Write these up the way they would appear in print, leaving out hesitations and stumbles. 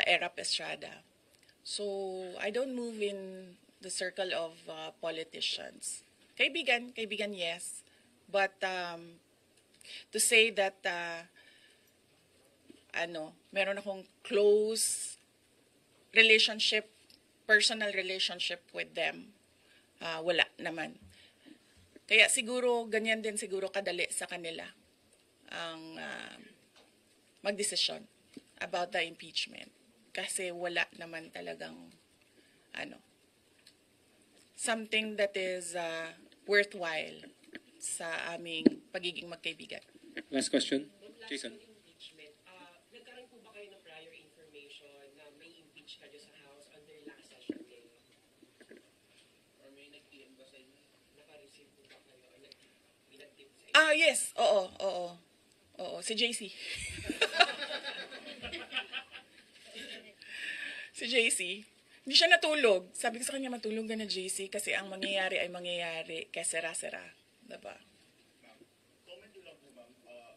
Erap Estrada. So, I don't move in the circle of politicians. Kaibigan, yes. But to say that meron akong close relationship, personal relationship with them, wala naman. Kaya siguro, ganyan din siguro kadali sa kanila ang magdesisyon about the impeachment. Kasi wala naman talagang something that is worthwhile sa aming pagiging magkaibigan. Last question, Jason. Nagkaroon po ba kayo ng prior information na may impeach ka sa House on their last session day? Or may nag-PM ba sa inyo? Naka-receive po ba kayo? Or nag-tip sa inyo? Yes. Oo. Si JC. Si JC. Hindi siya natulog. Sabi ko sa kanya, matulog ka na, JC, kasi ang mangyayari ay mangyayari kaya sera-sera. Diba? Comment nyo lang po, ma'am.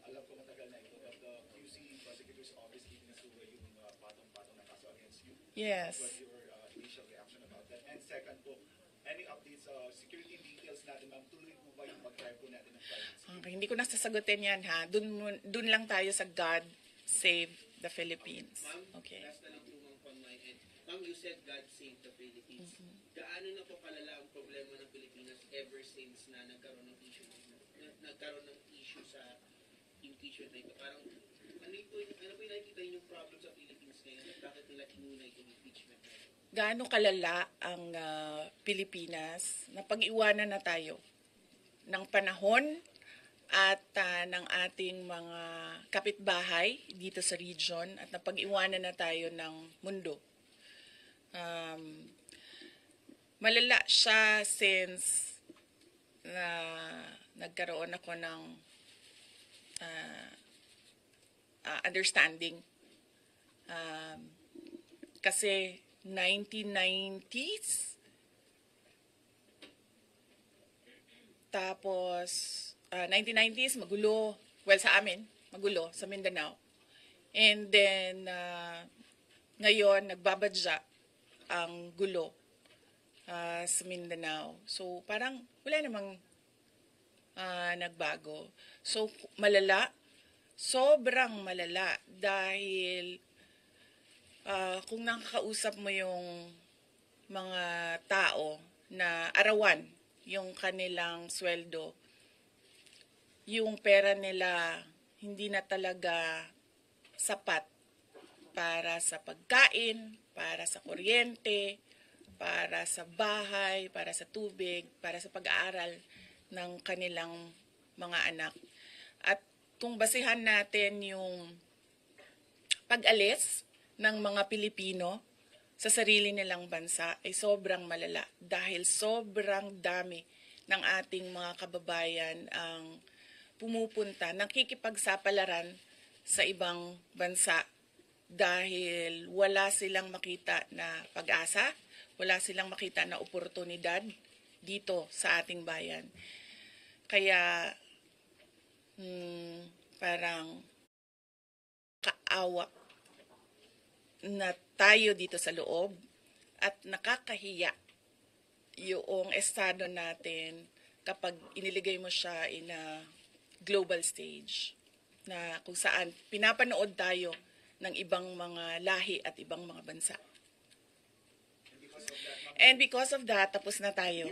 Alam ko matagal na ito, but the QC Prosecutor's Office itinasuwa yung patong-patong na kaso against you. Yes. What your initial reaction about that? And second po, any updates, security details natin, ma'am, tuloy po ba yung mag-drive po natin ng private security? Okay, hindi ko na sasagutin yan, ha? Dun lang tayo sa God Save the Philippines. Okay. Last na lang po, ma'am, from my end. Ma'am, you said God save the Philippines. Gaano na po kalala ang problema ng Pilipinas ever since na nagkaroon ng issue sa impeachment na ito? Parang, ano po yung nakikita yung problem sa Philippines ngayon at bakit nila inuna itong impeachment na ito? Gaano kalala ang Pilipinas na pag-iwanan na tayo ng panahon at ng ating mga kapitbahay dito sa region at napag-iwanan na tayo ng mundo. Malala siya since nagkaroon ako ng understanding. Kasi 1990s, tapos 1990s, magulo. Well, sa amin, magulo, sa Mindanao. And then, ngayon, nagbabadya ang gulo sa Mindanao. So, parang wala namang nagbago. So, malala, sobrang malala dahil kung nakakausap mo yung mga tao na arawan yung kanilang sweldo, yung pera nila hindi na talaga sapat para sa pagkain, para sa kuryente, para sa bahay, para sa tubig, para sa pag-aaral ng kanilang mga anak. At kung basihan natin yung pag-alis ng mga Pilipino sa sarili nilang bansa ay sobrang malala dahil sobrang dami ng ating mga kababayan ang pumupunta, nakikipagsapalaran sa ibang bansa dahil wala silang makita na pag-asa, wala silang makita na oportunidad dito sa ating bayan. Kaya parang kaawa na tayo dito sa loob at nakakahiya yung estado natin kapag iniligay mo siya in a global stage na kung saan pinapanood tayo ng ibang mga lahi at ibang mga bansa. And because of that, tapos na tayo.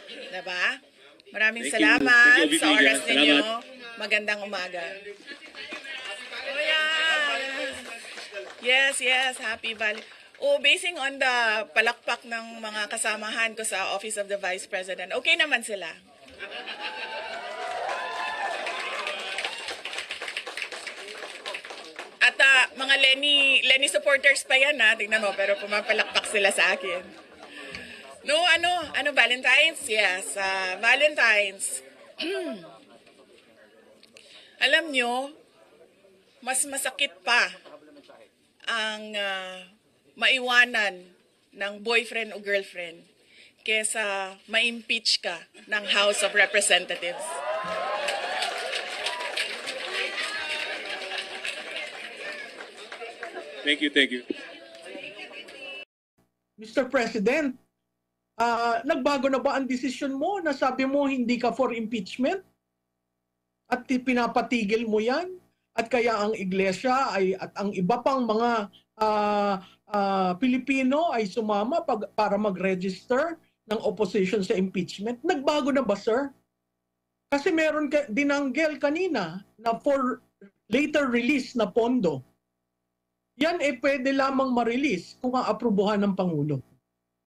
Diba? Maraming salamat sa oras ninyo. Magandang umaga. Oh yeah. Yes, happy Valley. Basing on the palakpak ng mga kasamahan ko sa Office of the Vice President, okay naman sila. At mga Lenny supporters pa yan, ha? Tingnan mo, pero pumapalakpak sila sa akin. No, Valentine's? Yes, Valentine's. Alam nyo, mas masakit pa ang maiwanan ng boyfriend o girlfriend kesa ma-impeach ka ng House of Representatives. Thank you, thank you. Mr. President, nagbago na ba ang desisyon mo na sabi mo hindi ka for impeachment? At pinapatigil mo yan? At kaya ang iglesia at ang iba pang mga Pilipino ay sumama para mag-register ng opposition sa impeachment? Nagbago na ba, sir? Kasi meron dinanggel kanina na for later release na pondo. Yan pwede lamang ma-release kung aaprubuhan ng Pangulo.